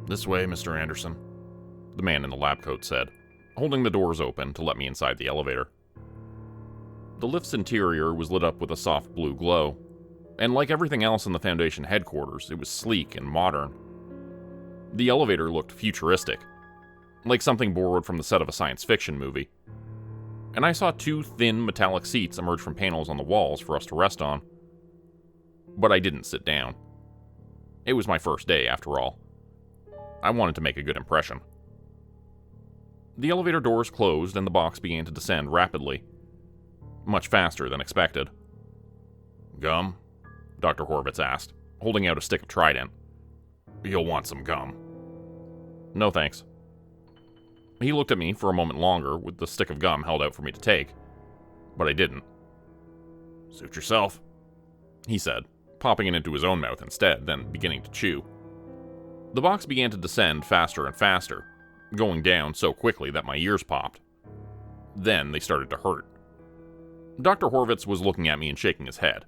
This way, Mr. Anderson, the man in the lab coat said, holding the doors open to let me inside the elevator. The lift's interior was lit up with a soft blue glow, and like everything else in the Foundation headquarters, it was sleek and modern. The elevator looked futuristic, like something borrowed from the set of a science fiction movie. And I saw two thin metallic seats emerge from panels on the walls for us to rest on. But I didn't sit down. It was my first day, after all. I wanted to make a good impression. The elevator doors closed and the box began to descend rapidly, much faster than expected. Gum? Dr. Horvitz asked, holding out a stick of Trident. You'll want some gum. No thanks. He looked at me for a moment longer with the stick of gum held out for me to take, but I didn't. Suit yourself, he said, popping it into his own mouth instead, then beginning to chew. The box began to descend faster and faster, going down so quickly that my ears popped. Then they started to hurt. Dr. Horvitz was looking at me and shaking his head.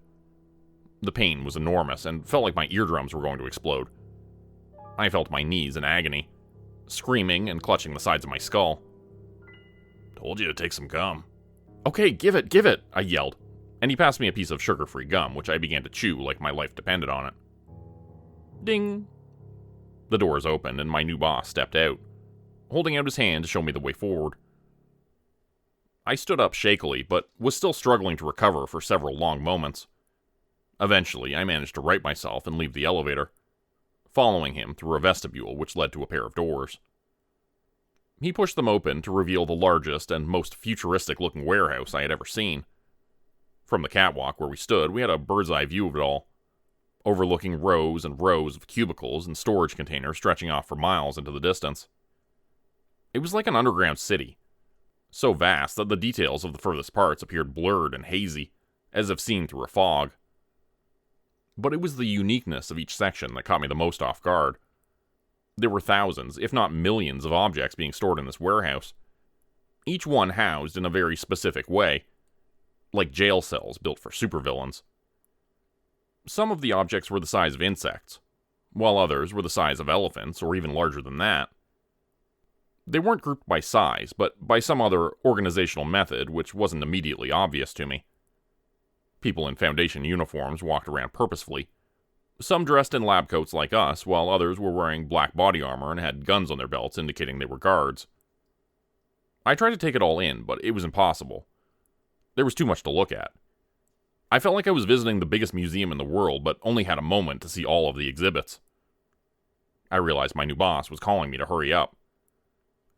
The pain was enormous and felt like my eardrums were going to explode. I felt my knees in agony, screaming and clutching the sides of my skull. Told you to take some gum. Okay, give it, I yelled, and he passed me a piece of sugar-free gum, which I began to chew like my life depended on it. Ding! The doors opened and my new boss stepped out, holding out his hand to show me the way forward. I stood up shakily, but was still struggling to recover for several long moments. Eventually, I managed to right myself and leave the elevator, following him through a vestibule which led to a pair of doors. He pushed them open to reveal the largest and most futuristic-looking warehouse I had ever seen. From the catwalk where we stood, we had a bird's-eye view of it all, overlooking rows and rows of cubicles and storage containers stretching off for miles into the distance. It was like an underground city, so vast that the details of the furthest parts appeared blurred and hazy, as if seen through a fog. But it was the uniqueness of each section that caught me the most off guard. There were thousands, if not millions, of objects being stored in this warehouse, each one housed in a very specific way, like jail cells built for supervillains. Some of the objects were the size of insects, while others were the size of elephants or even larger than that. They weren't grouped by size, but by some other organizational method which wasn't immediately obvious to me. People in Foundation uniforms walked around purposefully, some dressed in lab coats like us, while others were wearing black body armor and had guns on their belts indicating they were guards. I tried to take it all in, but it was impossible. There was too much to look at. I felt like I was visiting the biggest museum in the world, but only had a moment to see all of the exhibits. I realized my new boss was calling me to hurry up.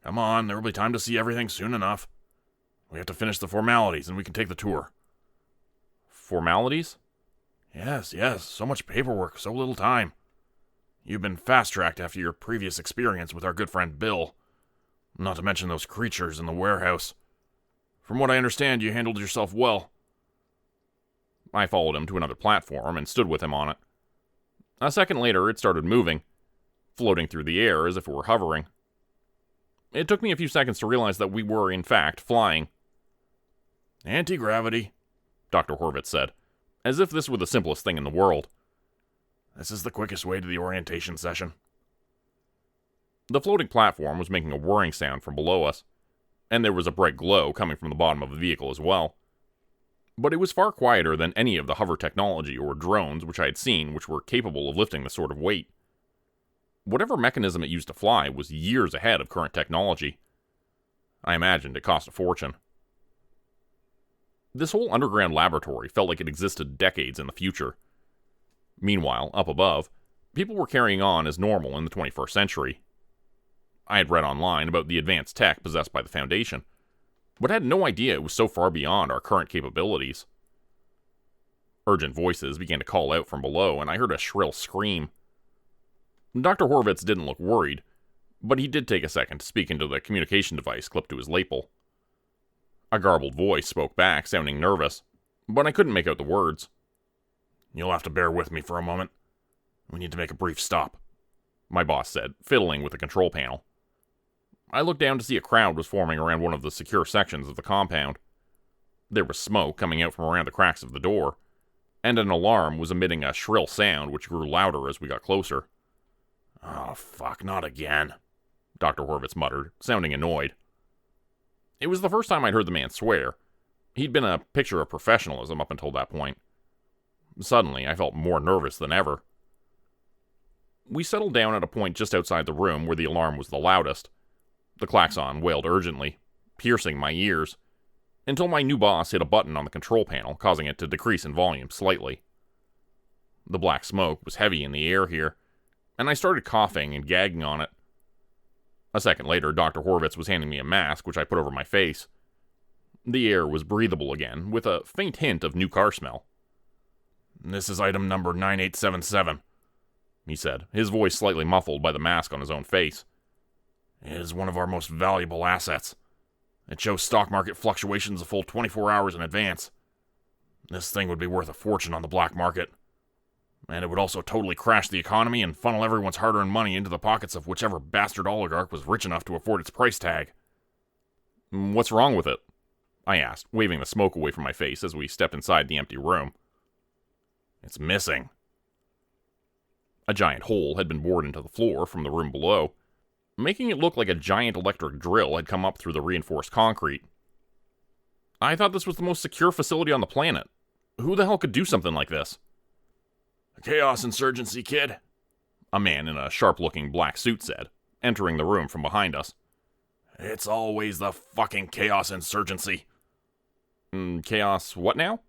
Come on, there will be time to see everything soon enough. We have to finish the formalities and we can take the tour. Formalities? Yes, so much paperwork, so little time. You've been fast-tracked after your previous experience with our good friend Bill. Not to mention those creatures in the warehouse. From what I understand, you handled yourself well. I followed him to another platform and stood with him on it. A second later, it started moving, floating through the air as if it were hovering. It took me a few seconds to realize that we were, in fact, flying. Anti-gravity, Dr. Horvitz said, as if this were the simplest thing in the world. This is the quickest way to the orientation session. The floating platform was making a whirring sound from below us, and there was a bright glow coming from the bottom of the vehicle as well. But it was far quieter than any of the hover technology or drones which I had seen which were capable of lifting this sort of weight. Whatever mechanism it used to fly was years ahead of current technology. I imagined it cost a fortune. This whole underground laboratory felt like it existed decades in the future. Meanwhile, up above, people were carrying on as normal in the 21st century. I had read online about the advanced tech possessed by the Foundation, but had no idea it was so far beyond our current capabilities. Urgent voices began to call out from below, and I heard a shrill scream. Dr. Horvitz didn't look worried, but he did take a second to speak into the communication device clipped to his lapel. A garbled voice spoke back, sounding nervous, but I couldn't make out the words. You'll have to bear with me for a moment. We need to make a brief stop, my boss said, fiddling with the control panel. I looked down to see a crowd was forming around one of the secure sections of the compound. There was smoke coming out from around the cracks of the door, and an alarm was emitting a shrill sound which grew louder as we got closer. Oh, fuck, not again, Dr. Horvitz muttered, sounding annoyed. It was the first time I'd heard the man swear. He'd been a picture of professionalism up until that point. Suddenly, I felt more nervous than ever. We settled down at a point just outside the room where the alarm was the loudest. The klaxon wailed urgently, piercing my ears, until my new boss hit a button on the control panel, causing it to decrease in volume slightly. The black smoke was heavy in the air here, and I started coughing and gagging on it. A second later, Dr. Horvitz was handing me a mask, which I put over my face. The air was breathable again, with a faint hint of new car smell. "This is item number 9877, he said, his voice slightly muffled by the mask on his own face. "It is one of our most valuable assets. It shows stock market fluctuations a full 24 hours in advance. This thing would be worth a fortune on the black market. And it would also totally crash the economy and funnel everyone's hard-earned money into the pockets of whichever bastard oligarch was rich enough to afford its price tag." "What's wrong with it?" I asked, waving the smoke away from my face as we stepped inside the empty room. "It's missing." A giant hole had been bored into the floor from the room below, making it look like a giant electric drill had come up through the reinforced concrete. I thought this was the most secure facility on the planet. Who the hell could do something like this? "A chaos insurgency, kid," a man in a sharp-looking black suit said, entering the room from behind us. "It's always the fucking chaos insurgency." Chaos what now?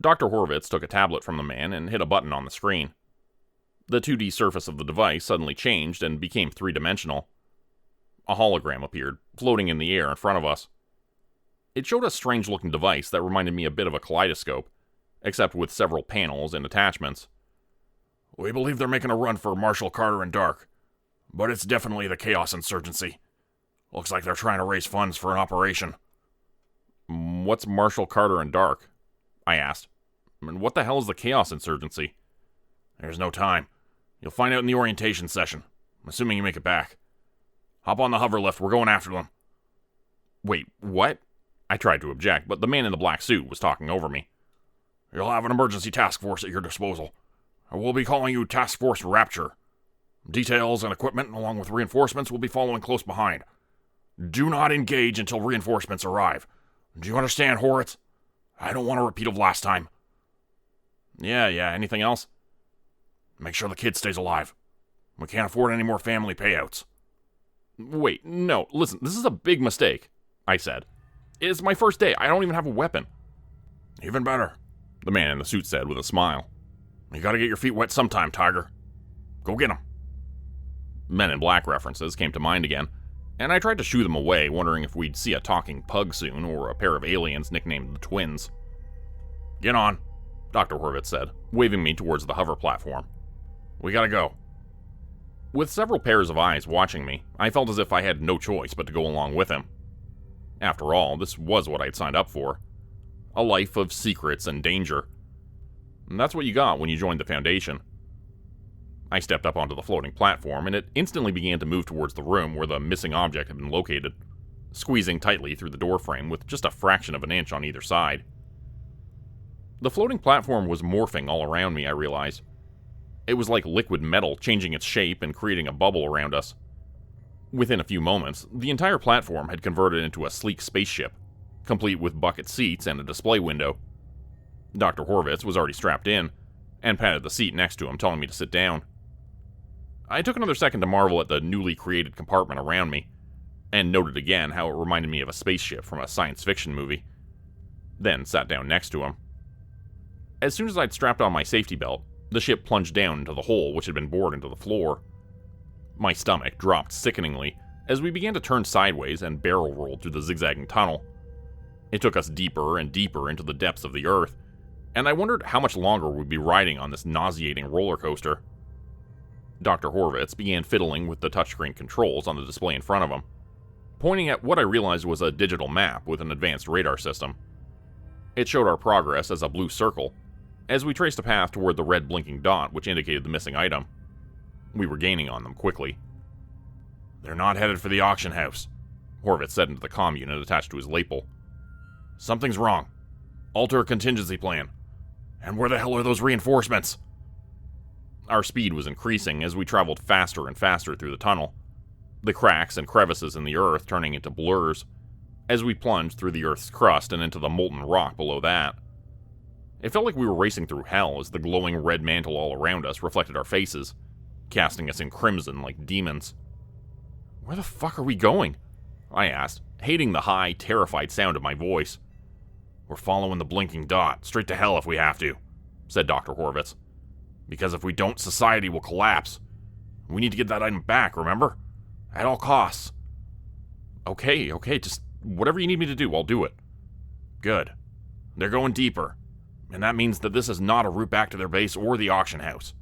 Dr. Horvitz took a tablet from the man and hit a button on the screen. The 2D surface of the device suddenly changed and became three-dimensional. A hologram appeared, floating in the air in front of us. It showed a strange-looking device that reminded me a bit of a kaleidoscope, except with several panels and attachments. "We believe they're making a run for Marshall, Carter, and Dark, but it's definitely the Chaos Insurgency. Looks like they're trying to raise funds for an operation." "What's Marshall, Carter, and Dark?" I asked. "And what the hell is the Chaos Insurgency?" "There's no time. You'll find out in the orientation session, assuming you make it back. Hop on the hover lift, we're going after them." "Wait, what?" I tried to object, but the man in the black suit was talking over me. "You'll have an emergency task force at your disposal. We'll be calling you Task Force Rapture. Details and equipment, along with reinforcements, will be following close behind. Do not engage until reinforcements arrive. Do you understand, Horvitz? I don't want a repeat of last time." Yeah, anything else?" "Make sure the kid stays alive. We can't afford any more family payouts." "Wait, no, listen, this is a big mistake," I said. "It's my first day. I don't even have a weapon." "Even better," the man in the suit said with a smile. "You gotta get your feet wet sometime, Tiger. Go get 'em." Men in Black references came to mind again, and I tried to shoo them away, wondering if we'd see a talking pug soon or a pair of aliens nicknamed the Twins. "Get on," Dr. Horvitz said, waving me towards the hover platform. "We gotta go." With several pairs of eyes watching me, I felt as if I had no choice but to go along with him. After all, this was what I'd signed up for. A life of secrets and danger. And that's what you got when you joined the Foundation. I stepped up onto the floating platform, and it instantly began to move towards the room where the missing object had been located, squeezing tightly through the doorframe with just a fraction of an inch on either side. The floating platform was morphing all around me, I realized. It was like liquid metal changing its shape and creating a bubble around us. Within a few moments, the entire platform had converted into a sleek spaceship, complete with bucket seats and a display window. Dr. Horvitz was already strapped in, and patted the seat next to him, telling me to sit down. I took another second to marvel at the newly created compartment around me, and noted again how it reminded me of a spaceship from a science fiction movie. Then sat down next to him. As soon as I'd strapped on my safety belt, the ship plunged down into the hole which had been bored into the floor. My stomach dropped sickeningly as we began to turn sideways and barrel rolled through the zigzagging tunnel. It took us deeper and deeper into the depths of the earth, and I wondered how much longer we'd be riding on this nauseating roller coaster. Dr. Horvitz began fiddling with the touchscreen controls on the display in front of him, pointing at what I realized was a digital map with an advanced radar system. It showed our progress as a blue circle, as we traced a path toward the red blinking dot which indicated the missing item. We were gaining on them quickly. "They're not headed for the auction house," Horvitz said into the comm unit attached to his lapel. "Something's wrong. Alter a contingency plan. And where the hell are those reinforcements?" Our speed was increasing as we traveled faster and faster through the tunnel, the cracks and crevices in the earth turning into blurs as we plunged through the earth's crust and into the molten rock below that. It felt like we were racing through hell as the glowing red mantle all around us reflected our faces, casting us in crimson like demons. "Where the fuck are we going?" I asked, hating the high, terrified sound of my voice. "We're following the blinking dot, straight to hell if we have to," said Dr. Horvitz. "Because if we don't, society will collapse. We need to get that item back, remember? At all costs." Okay, just whatever you need me to do, I'll do it." "Good. They're going deeper, and that means that this is not a route back to their base or the auction house.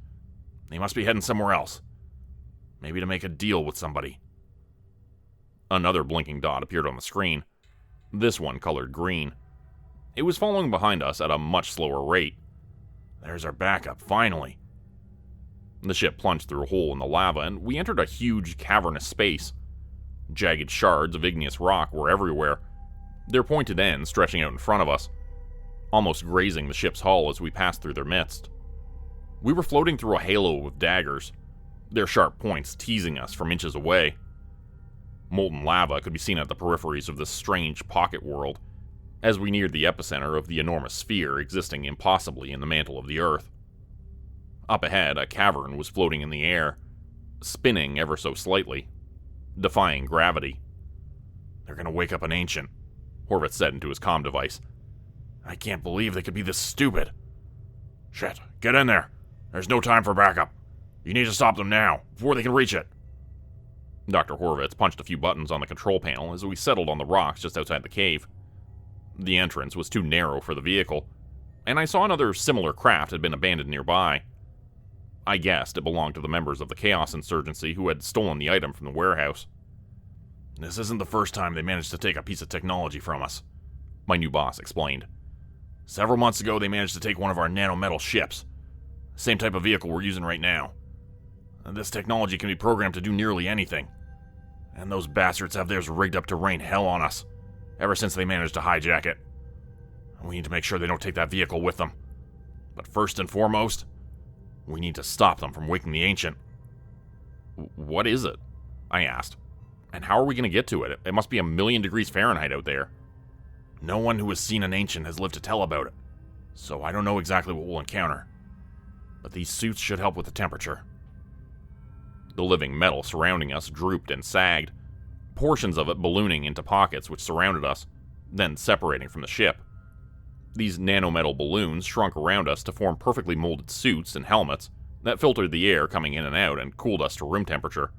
They must be heading somewhere else. Maybe to make a deal with somebody." Another blinking dot appeared on the screen, this one colored green. It was following behind us at a much slower rate. "There's our backup, finally." The ship plunged through a hole in the lava, and we entered a huge cavernous space. Jagged shards of igneous rock were everywhere, their pointed ends stretching out in front of us, almost grazing the ship's hull as we passed through their midst. We were floating through a halo of daggers, their sharp points teasing us from inches away. Molten lava could be seen at the peripheries of this strange pocket world as we neared the epicenter of the enormous sphere existing impossibly in the mantle of the earth. Up ahead, a cavern was floating in the air, spinning ever so slightly, defying gravity. "They're gonna wake up an ancient," Horvitz said into his comm device. "I can't believe they could be this stupid." "Shit, get in there. There's no time for backup. You need to stop them now, before they can reach it." Dr. Horvitz punched a few buttons on the control panel as we settled on the rocks just outside the cave. The entrance was too narrow for the vehicle, and I saw another similar craft had been abandoned nearby. I guessed it belonged to the members of the Chaos Insurgency who had stolen the item from the warehouse. "This isn't the first time they managed to take a piece of technology from us," my new boss explained. "Several months ago, they managed to take one of our nanometal ships, same type of vehicle we're using right now. This technology can be programmed to do nearly anything, and those bastards have theirs rigged up to rain hell on us, ever since they managed to hijack it. We need to make sure they don't take that vehicle with them. But first and foremost, we need to stop them from waking the Ancient." "What is it?" I asked. "And how are we going to get to it? It must be 1,000,000 degrees Fahrenheit out there." "No one who has seen an Ancient has lived to tell about it, so I don't know exactly what we'll encounter. But these suits should help with the temperature." The living metal surrounding us drooped and sagged, portions of it ballooning into pockets which surrounded us, then separating from the ship. These nanometal balloons shrunk around us to form perfectly molded suits and helmets that filtered the air coming in and out and cooled us to room temperature.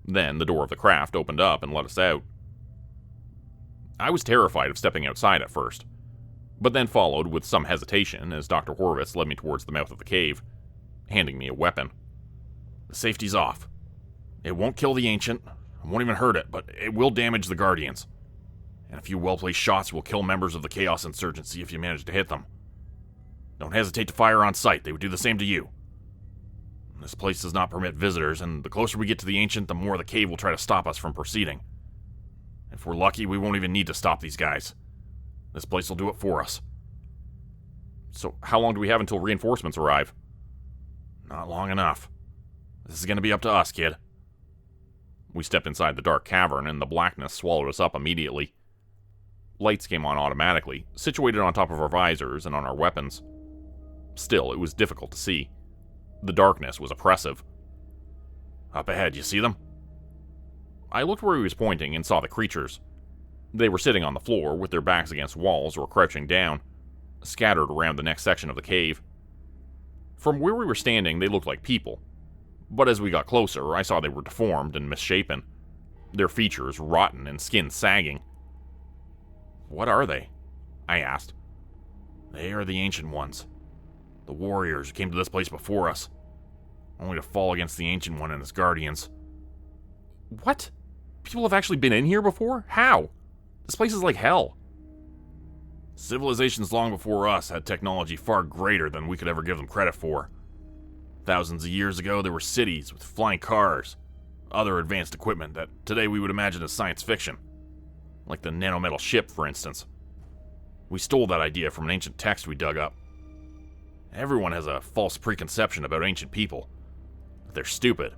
Then the door of the craft opened up and let us out. I was terrified of stepping outside at first, but then followed with some hesitation as Dr. Horvitz led me towards the mouth of the cave, handing me a weapon. "The safety's off. It won't kill the Ancient, it won't even hurt it, but it will damage the Guardians. And a few well-placed shots will kill members of the Chaos Insurgency if you manage to hit them. Don't hesitate to fire on sight, they would do the same to you. This place does not permit visitors, and the closer we get to the Ancient, the more the cave will try to stop us from proceeding. If we're lucky, we won't even need to stop these guys. This place will do it for us." "So how long do we have until reinforcements arrive?" "Not long enough. This is going to be up to us, kid." We stepped inside the dark cavern, and the blackness swallowed us up immediately. Lights came on automatically, situated on top of our visors and on our weapons. Still, it was difficult to see. The darkness was oppressive. "Up ahead, you see them?" I looked where he was pointing and saw the creatures. They were sitting on the floor with their backs against walls or crouching down, scattered around the next section of the cave. From where we were standing, they looked like people. But as we got closer, I saw they were deformed and misshapen, their features rotten and skin sagging. "What are they?" I asked. "They are the Ancient Ones. The warriors who came to this place before us, only to fall against the Ancient One and his guardians." "What? People have actually been in here before? How? This place is like hell." "Civilizations long before us had technology far greater than we could ever give them credit for. Thousands of years ago, there were cities with flying cars, other advanced equipment that today we would imagine as science fiction. Like the nanometal ship, for instance. We stole that idea from an ancient text we dug up. Everyone has a false preconception about ancient people. They're stupid,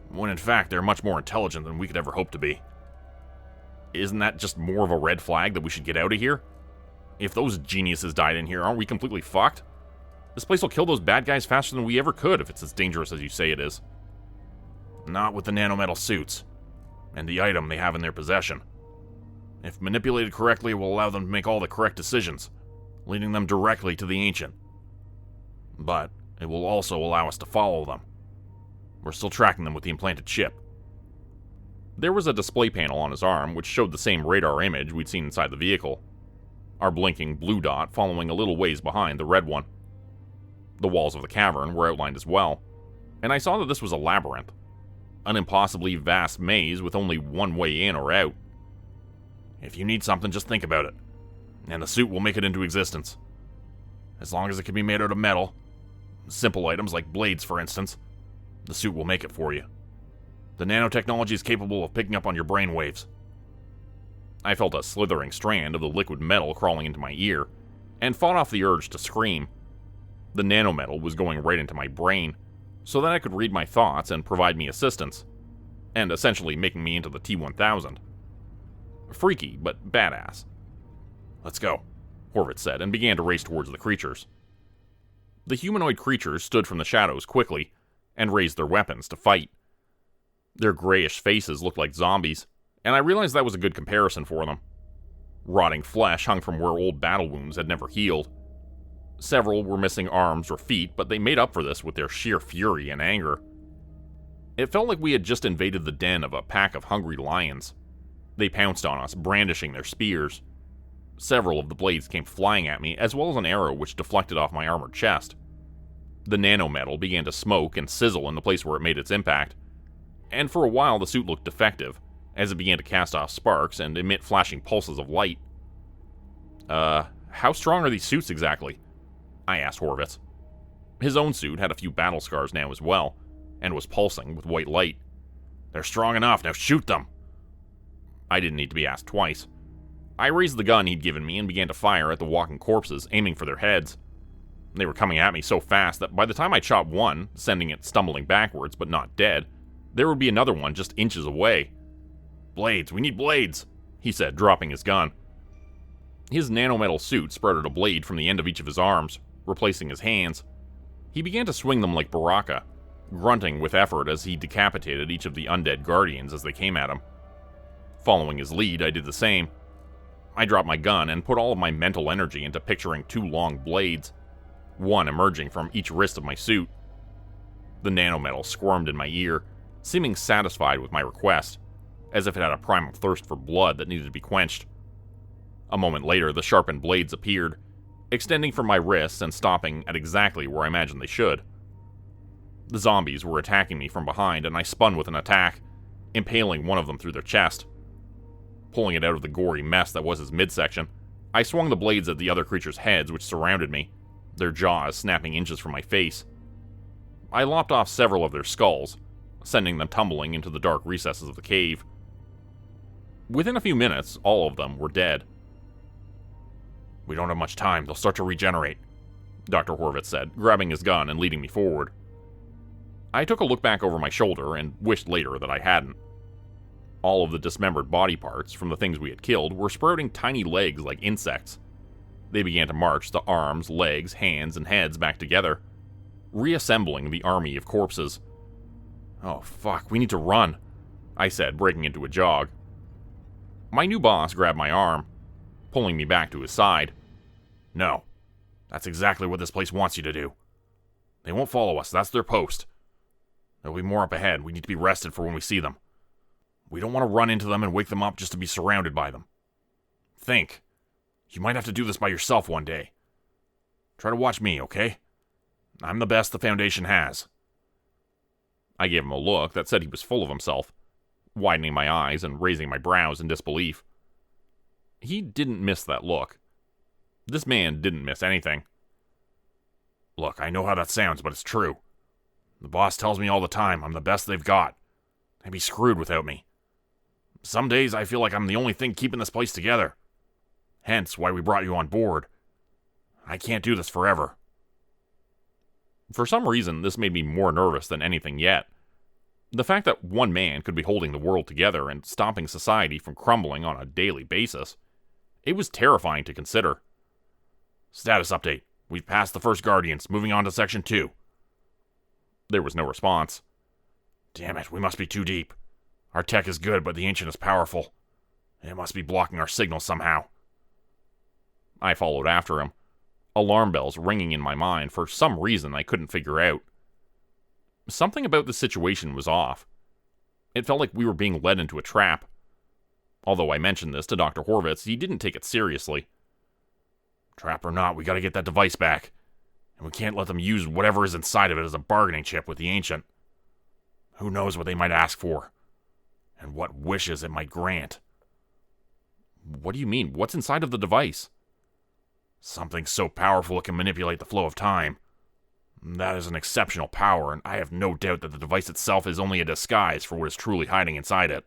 when in fact they're much more intelligent than we could ever hope to be. Isn't that just more of a red flag that we should get out of here? If those geniuses died in here, aren't we completely fucked? This place will kill those bad guys faster than we ever could if it's as dangerous as you say it is. Not with the nanometal suits, and the item they have in their possession. If manipulated correctly, it will allow them to make all the correct decisions, leading them directly to the Ancient. But it will also allow us to follow them. We're still tracking them with the implanted chip. There was a display panel on his arm which showed the same radar image we'd seen inside the vehicle, our blinking blue dot following a little ways behind the red one. The walls of the cavern were outlined as well, and I saw that this was a labyrinth, an impossibly vast maze with only one way in or out. If you need something, just think about it, and the suit will make it into existence. As long as it can be made out of metal, simple items like blades for instance, the suit will make it for you. The nanotechnology is capable of picking up on your brain waves. I felt a slithering strand of the liquid metal crawling into my ear, and fought off the urge to scream. The nanometal was going right into my brain, so that I could read my thoughts and provide me assistance, and essentially making me into the T-1000. Freaky, but badass. Let's go, Horvitz said, and began to race towards the creatures. The humanoid creatures stood from the shadows quickly, and raised their weapons to fight. Their grayish faces looked like zombies, and I realized that was a good comparison for them. Rotting flesh hung from where old battle wounds had never healed. Several were missing arms or feet, but they made up for this with their sheer fury and anger. It felt like we had just invaded the den of a pack of hungry lions. They pounced on us, brandishing their spears. Several of the blades came flying at me, as well as an arrow which deflected off my armored chest. The nanometal began to smoke and sizzle in the place where it made its impact, and for a while the suit looked defective, as it began to cast off sparks and emit flashing pulses of light. How strong are these suits exactly? I asked Horvitz. His own suit had a few battle scars now as well, and was pulsing with white light. They're strong enough, now shoot them! I didn't need to be asked twice. I raised the gun he'd given me and began to fire at the walking corpses, aiming for their heads. They were coming at me so fast that by the time I shot one, sending it stumbling backwards but not dead, there would be another one just inches away. Blades, we need blades, he said, dropping his gun. His nanometal suit sprouted a blade from the end of each of his arms, replacing his hands. He began to swing them like Baraka, grunting with effort as he decapitated each of the undead guardians as they came at him. Following his lead, I did the same. I dropped my gun and put all of my mental energy into picturing two long blades, one emerging from each wrist of my suit. The nanometal squirmed in my ear, seeming satisfied with my request, as if it had a primal thirst for blood that needed to be quenched. A moment later, the sharpened blades appeared, extending from my wrists and stopping at exactly where I imagined they should. The zombies were attacking me from behind, and I spun with an attack, impaling one of them through their chest. Pulling it out of the gory mess that was his midsection, I swung the blades at the other creatures' heads which surrounded me, their jaws snapping inches from my face. I lopped off several of their skulls, sending them tumbling into the dark recesses of the cave. Within a few minutes, all of them were dead. We don't have much time, they'll start to regenerate, Dr. Horvitz said, grabbing his gun and leading me forward. I took a look back over my shoulder and wished later that I hadn't. All of the dismembered body parts from the things we had killed were sprouting tiny legs like insects. They began to march the arms, legs, hands, and heads back together, reassembling the army of corpses. Oh fuck, we need to run, I said, breaking into a jog. My new boss grabbed my arm, pulling me back to his side. No, that's exactly what this place wants you to do. They won't follow us, that's their post. There'll be more up ahead, we need to be rested for when we see them. We don't want to run into them and wake them up just to be surrounded by them. Think. You might have to do this by yourself one day. Try to watch me, okay? I'm the best the Foundation has. I gave him a look that said he was full of himself, widening my eyes and raising my brows in disbelief. He didn't miss that look. This man didn't miss anything. Look, I know how that sounds, but it's true. The boss tells me all the time I'm the best they've got. They'd be screwed without me. Some days I feel like I'm the only thing keeping this place together. Hence why we brought you on board. I can't do this forever. For some reason, this made me more nervous than anything yet. The fact that one man could be holding the world together and stopping society from crumbling on a daily basis, it was terrifying to consider. Status update. We've passed the first Guardians, moving on to Section 2. There was no response. Damn it, we must be too deep. Our tech is good, but the Ancient is powerful. It must be blocking our signal somehow. I followed after him, alarm bells ringing in my mind for some reason I couldn't figure out. Something about the situation was off. It felt like we were being led into a trap. Although I mentioned this to Dr. Horvitz, he didn't take it seriously. Trap or not, we gotta get that device back. And we can't let them use whatever is inside of it as a bargaining chip with the Ancient. Who knows what they might ask for? And what wishes it might grant. What do you mean? What's inside of the device? Something so powerful it can manipulate the flow of time. That is an exceptional power, and I have no doubt that the device itself is only a disguise for what is truly hiding inside it.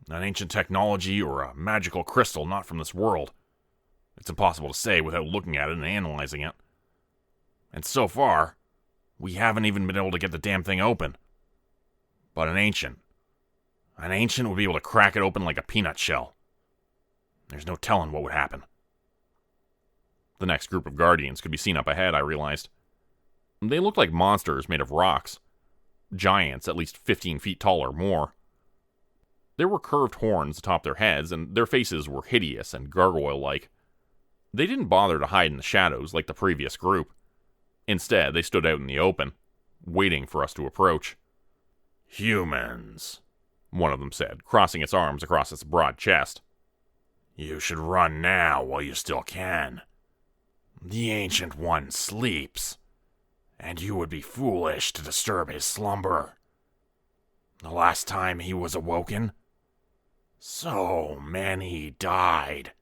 An ancient technology or a magical crystal not from this world. It's impossible to say without looking at it and analyzing it. And so far, we haven't even been able to get the damn thing open. But an ancient would be able to crack it open like a peanut shell. There's no telling what would happen. The next group of Guardians could be seen up ahead, I realized. They looked like monsters made of rocks. Giants, at least 15 feet tall or more. There were curved horns atop their heads, and their faces were hideous and gargoyle-like. They didn't bother to hide in the shadows like the previous group. Instead, they stood out in the open, waiting for us to approach. Humans, one of them said, crossing its arms across its broad chest. You should run now while you still can. The Ancient One sleeps, and you would be foolish to disturb his slumber. The last time he was awoken, so many died.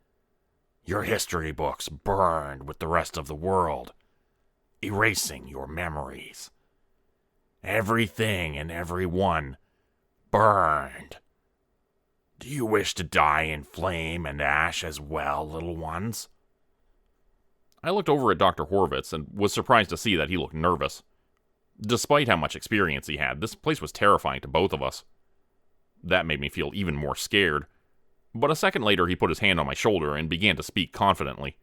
Your history books burned with the rest of the world, erasing your memories. Everything and everyone burned. Do you wish to die in flame and ash as well, little ones? I looked over at Dr. Horvitz and was surprised to see that he looked nervous. Despite how much experience he had, this place was terrifying to both of us. That made me feel even more scared. But a second later, he put his hand on my shoulder and began to speak confidently.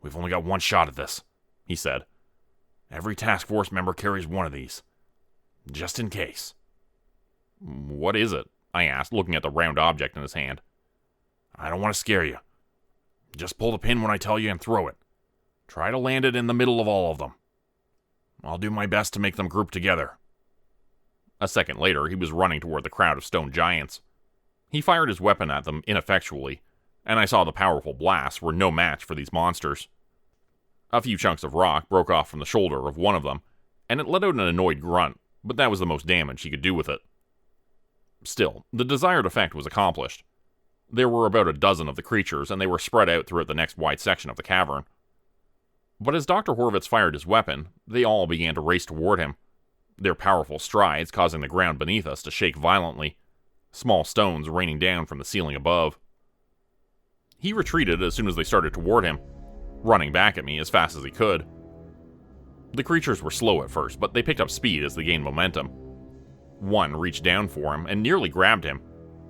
We've only got one shot at this, he said. Every task force member carries one of these. Just in case. What is it? I asked, looking at the round object in his hand. I don't want to scare you. Just pull the pin when I tell you and throw it. Try to land it in the middle of all of them. I'll do my best to make them group together. A second later, he was running toward the crowd of stone giants. He fired his weapon at them ineffectually, and I saw the powerful blasts were no match for these monsters. A few chunks of rock broke off from the shoulder of one of them, and it let out an annoyed grunt, but that was the most damage he could do with it. Still, the desired effect was accomplished. There were about a dozen of the creatures, and they were spread out throughout the next wide section of the cavern. But as Dr. Horvitz fired his weapon, they all began to race toward him, their powerful strides causing the ground beneath us to shake violently, small stones raining down from the ceiling above. He retreated as soon as they started toward him, running back at me as fast as he could. The creatures were slow at first, but they picked up speed as they gained momentum. One reached down for him and nearly grabbed him,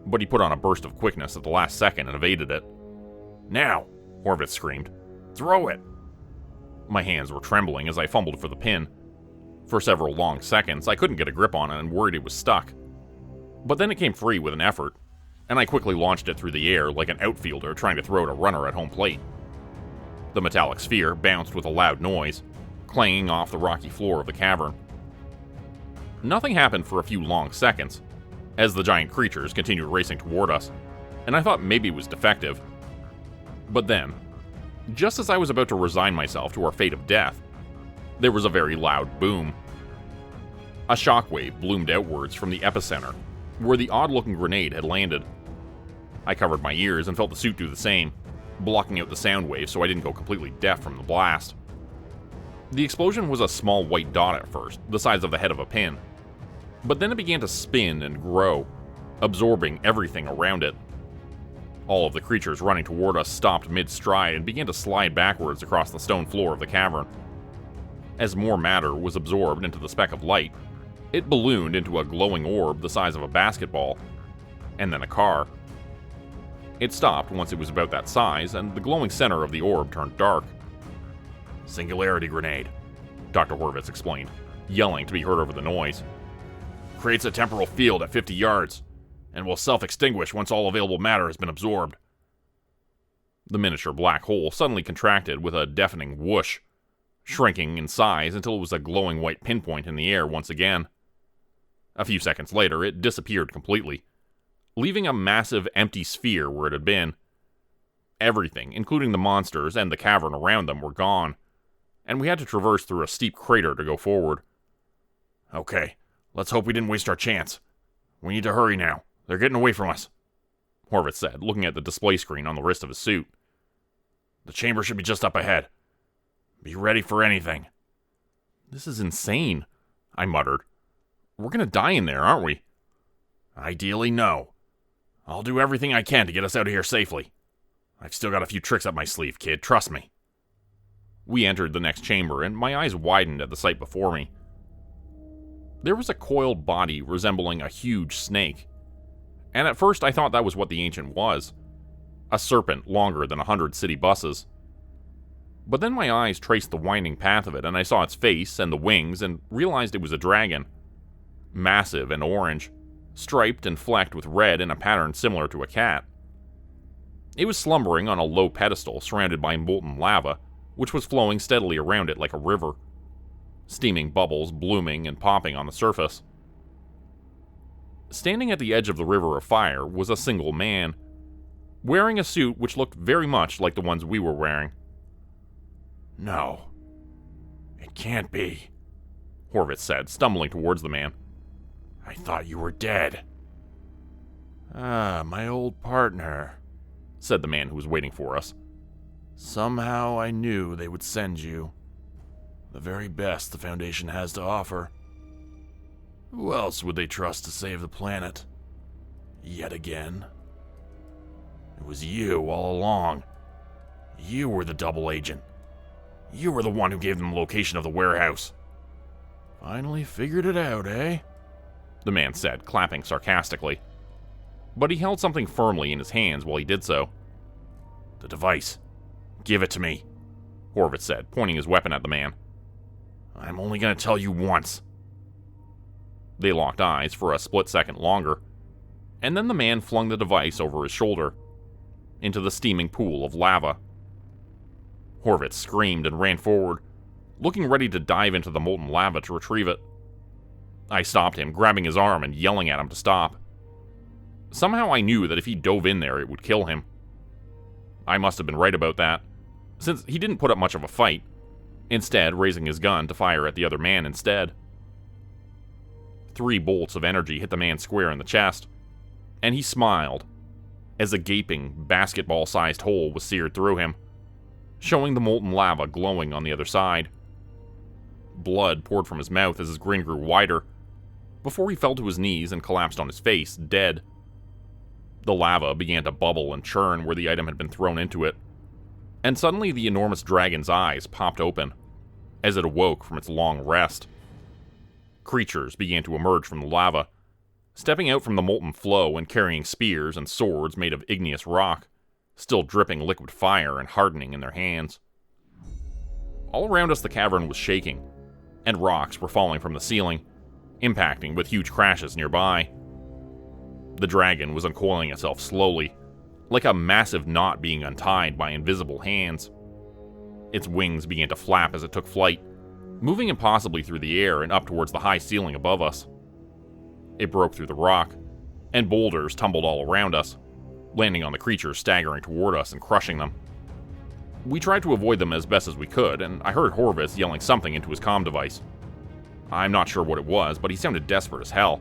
but he put on a burst of quickness at the last second and evaded it. Now, Horvitz screamed. Throw it! My hands were trembling as I fumbled for the pin. For several long seconds, I couldn't get a grip on it and worried it was stuck. But then it came free with an effort, and I quickly launched it through the air like an outfielder trying to throw at a runner at home plate. The metallic sphere bounced with a loud noise, clanging off the rocky floor of the cavern. Nothing happened for a few long seconds, as the giant creatures continued racing toward us, and I thought maybe it was defective. But then, just as I was about to resign myself to our fate of death, there was a very loud boom. A shockwave bloomed outwards from the epicenter, where the odd-looking grenade had landed. I covered my ears and felt the suit do the same, blocking out the sound wave so I didn't go completely deaf from the blast. The explosion was a small white dot at first, the size of the head of a pin, but then it began to spin and grow, absorbing everything around it. All of the creatures running toward us stopped mid-stride and began to slide backwards across the stone floor of the cavern. As more matter was absorbed into the speck of light, it ballooned into a glowing orb the size of a basketball, and then a car. It stopped once it was about that size, and the glowing center of the orb turned dark. "Singularity grenade," Dr. Horvitz explained, yelling to be heard over the noise. "Creates a temporal field at 50 yards, and will self-extinguish once all available matter has been absorbed." The miniature black hole suddenly contracted with a deafening whoosh, shrinking in size until it was a glowing white pinpoint in the air once again. A few seconds later, it disappeared completely, leaving a massive empty sphere where it had been. Everything, including the monsters and the cavern around them, were gone, and we had to traverse through a steep crater to go forward. "Okay, let's hope we didn't waste our chance. We need to hurry now. They're getting away from us," Horvitz said, looking at the display screen on the wrist of his suit. "The chamber should be just up ahead. Be ready for anything." "This is insane," I muttered. "We're gonna die in there, aren't we?" "Ideally, no. I'll do everything I can to get us out of here safely. I've still got a few tricks up my sleeve, kid, trust me." We entered the next chamber, and my eyes widened at the sight before me. There was a coiled body resembling a huge snake, and at first I thought that was what the ancient was, a serpent longer than 100 city buses. But then my eyes traced the winding path of it, and I saw its face and the wings, and realized it was a dragon. Massive and orange, striped and flecked with red in a pattern similar to a cat. It was slumbering on a low pedestal surrounded by molten lava, which was flowing steadily around it like a river, steaming bubbles blooming and popping on the surface. Standing at the edge of the river of fire was a single man, wearing a suit which looked very much like the ones we were wearing. "No, it can't be," Horvitz said, stumbling towards the man. "I thought you were dead." "Ah, my old partner," said the man who was waiting for us. "Somehow I knew they would send you. The very best the Foundation has to offer. Who else would they trust to save the planet? Yet again. It was you all along. You were the double agent. You were the one who gave them the location of the warehouse." "Finally figured it out, eh?" the man said, clapping sarcastically. But he held something firmly in his hands while he did so. "The device. Give it to me," Horvitz said, pointing his weapon at the man. "I'm only going to tell you once." They locked eyes for a split second longer, and then the man flung the device over his shoulder, into the steaming pool of lava. Horvitz screamed and ran forward, looking ready to dive into the molten lava to retrieve it. I stopped him, grabbing his arm and yelling at him to stop. Somehow I knew that if he dove in there, it would kill him. I must have been right about that, since he didn't put up much of a fight, instead raising his gun to fire at the other man instead. 3 bolts of energy hit the man square in the chest, and he smiled as a gaping, basketball-sized hole was seared through him, showing the molten lava glowing on the other side. Blood poured from his mouth as his grin grew wider, before he fell to his knees and collapsed on his face, dead. The lava began to bubble and churn where the item had been thrown into it, and suddenly the enormous dragon's eyes popped open, as it awoke from its long rest. Creatures began to emerge from the lava, stepping out from the molten flow and carrying spears and swords made of igneous rock, still dripping liquid fire and hardening in their hands. All around us the cavern was shaking, and rocks were falling from the ceiling, impacting with huge crashes nearby. The dragon was uncoiling itself slowly, like a massive knot being untied by invisible hands. Its wings began to flap as it took flight, moving impossibly through the air and up towards the high ceiling above us. It broke through the rock, and boulders tumbled all around us, landing on the creatures staggering toward us and crushing them. We tried to avoid them as best as we could, and I heard Horvitz yelling something into his comm device. I'm not sure what it was, but he sounded desperate as hell.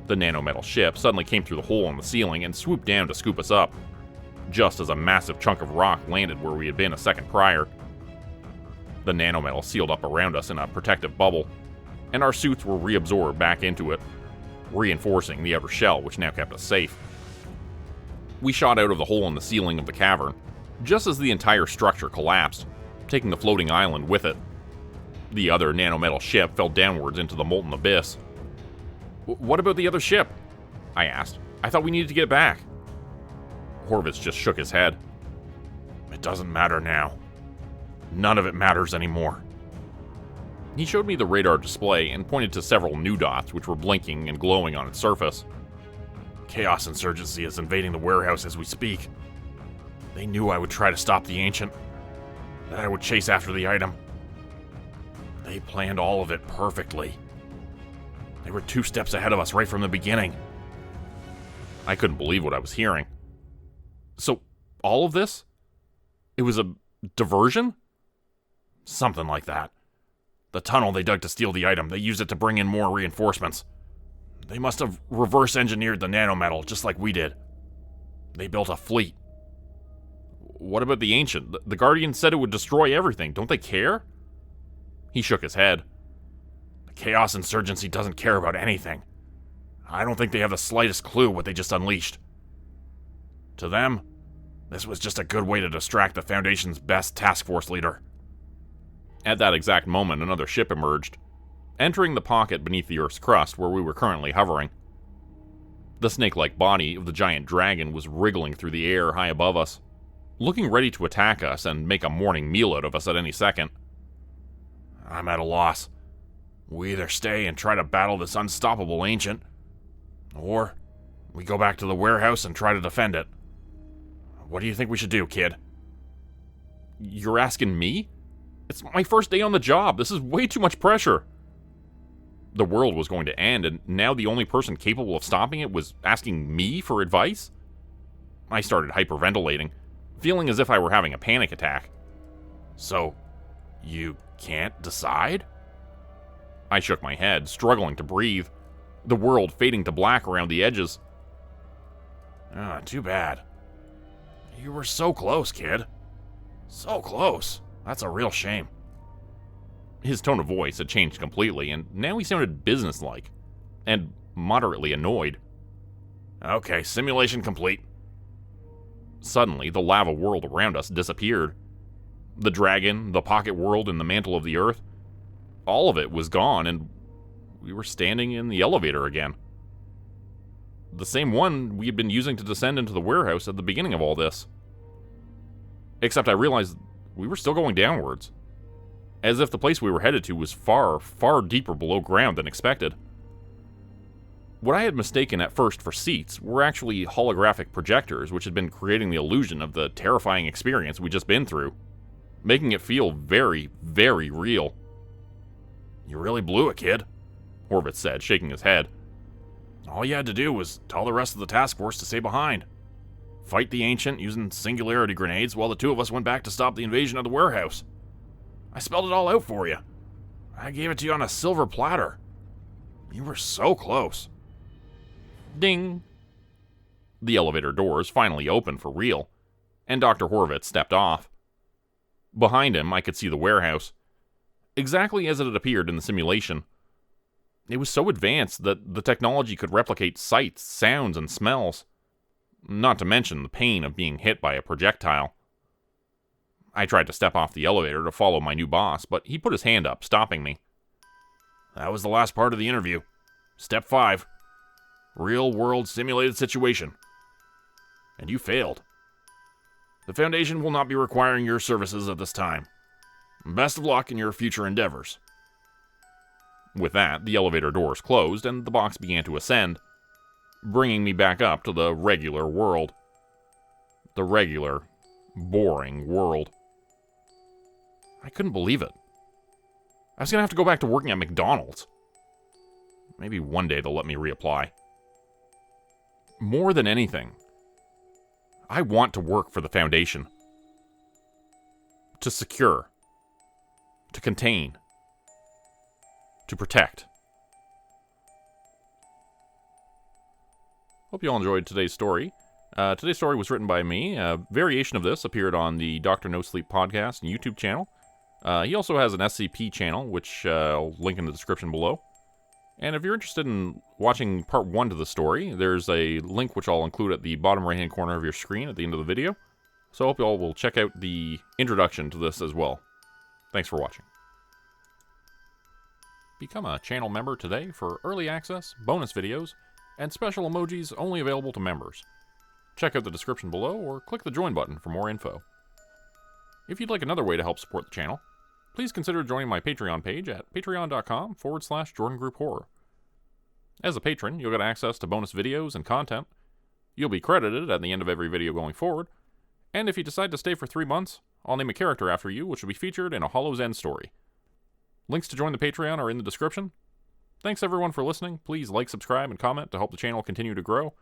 The nanometal ship suddenly came through the hole in the ceiling and swooped down to scoop us up, just as a massive chunk of rock landed where we had been a second prior. The nanometal sealed up around us in a protective bubble, and our suits were reabsorbed back into it, reinforcing the outer shell which now kept us safe. We shot out of the hole in the ceiling of the cavern, just as the entire structure collapsed, taking the floating island with it. The other nanometal ship fell downwards into the molten abyss. What about the other ship? I asked. I thought we needed to get it back. Horvitz just shook his head. It doesn't matter now. None of it matters anymore. He showed me the radar display and pointed to several new dots which were blinking and glowing on its surface. Chaos Insurgency is invading the warehouse as we speak. They knew I would try to stop the Ancient, that I would chase after the item. They planned all of it perfectly. They were 2 steps ahead of us right from the beginning. I couldn't believe what I was hearing. So, all of this? It was a diversion? Something like that. The tunnel they dug to steal the item, they used it to bring in more reinforcements. They must have reverse-engineered the nanometal, just like we did. They built a fleet. What about the Ancient? The Guardian said it would destroy everything. Don't they care? He shook his head. The Chaos Insurgency doesn't care about anything. I don't think they have the slightest clue what they just unleashed. To them, this was just a good way to distract the Foundation's best task force leader. At that exact moment, another ship emerged, entering the pocket beneath the Earth's crust where we were currently hovering. The snake-like body of the giant dragon was wriggling through the air high above us, looking ready to attack us and make a morning meal out of us at any second. I'm at a loss. We either stay and try to battle this unstoppable Ancient, or we go back to the warehouse and try to defend it. What do you think we should do, kid? You're asking me? It's my first day on the job. This is way too much pressure. The world was going to end, and now the only person capable of stopping it was asking me for advice? I started hyperventilating, feeling as if I were having a panic attack. So, you can't decide? I shook my head, struggling to breathe, the world fading to black around the edges. Too bad. You were so close, kid. So close. That's a real shame. His tone of voice had changed completely, and now he sounded businesslike, and moderately annoyed. Okay, simulation complete. Suddenly, the lava world around us disappeared. The dragon, the pocket world, and the mantle of the earth, all of it was gone, and we were standing in the elevator again. The same one we had been using to descend into the warehouse at the beginning of all this. Except I realized we were still going downwards, as if the place we were headed to was far, far deeper below ground than expected. What I had mistaken at first for seats were actually holographic projectors which had been creating the illusion of the terrifying experience we'd just been through, making it feel very, very real. You really blew it, kid, Horvitz said, shaking his head. All you had to do was tell the rest of the task force to stay behind. Fight the Ancient using singularity grenades while the 2 of us went back to stop the invasion of the warehouse. I spelled it all out for you. I gave it to you on a silver platter. You were so close. Ding. The elevator doors finally opened for real, and Dr. Horvitz stepped off. Behind him, I could see the warehouse, exactly as it had appeared in the simulation. It was so advanced that the technology could replicate sights, sounds, and smells, not to mention the pain of being hit by a projectile. I tried to step off the elevator to follow my new boss, but he put his hand up, stopping me. That was the last part of the interview. Step 5. Real-world simulated situation. And you failed. The Foundation will not be requiring your services at this time. Best of luck in your future endeavors. With that, the elevator doors closed, and the box began to ascend, bringing me back up to the regular world. The regular, boring world. I couldn't believe it. I was going to have to go back to working at McDonald's. Maybe one day they'll let me reapply. More than anything, I want to work for the Foundation. To secure. To contain. To protect. Hope you all enjoyed today's story. Today's story was written by me. A variation of this appeared on the Dr. Nosleep podcast and YouTube channel. He also has an SCP channel, which I'll link in the description below. And if you're interested in watching part 1 to the story, there's a link which I'll include at the bottom right-hand corner of your screen at the end of the video. So I hope you all will check out the introduction to this as well. Thanks for watching. Become a channel member today for early access, bonus videos, and special emojis only available to members. Check out the description below or click the join button for more info. If you'd like another way to help support the channel, please consider joining my Patreon page at patreon.com/JordanGroupeHorror. As a patron, you'll get access to bonus videos and content. You'll be credited at the end of every video going forward, and if you decide to stay for 3 months, I'll name a character after you, which will be featured in a Hollow's End story. Links to join the Patreon are in the description. Thanks everyone for listening. Please like, subscribe, and comment to help the channel continue to grow.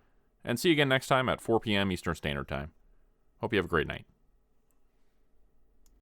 And see you again next time at 4 p.m. Eastern Standard Time. Hope you have a great night.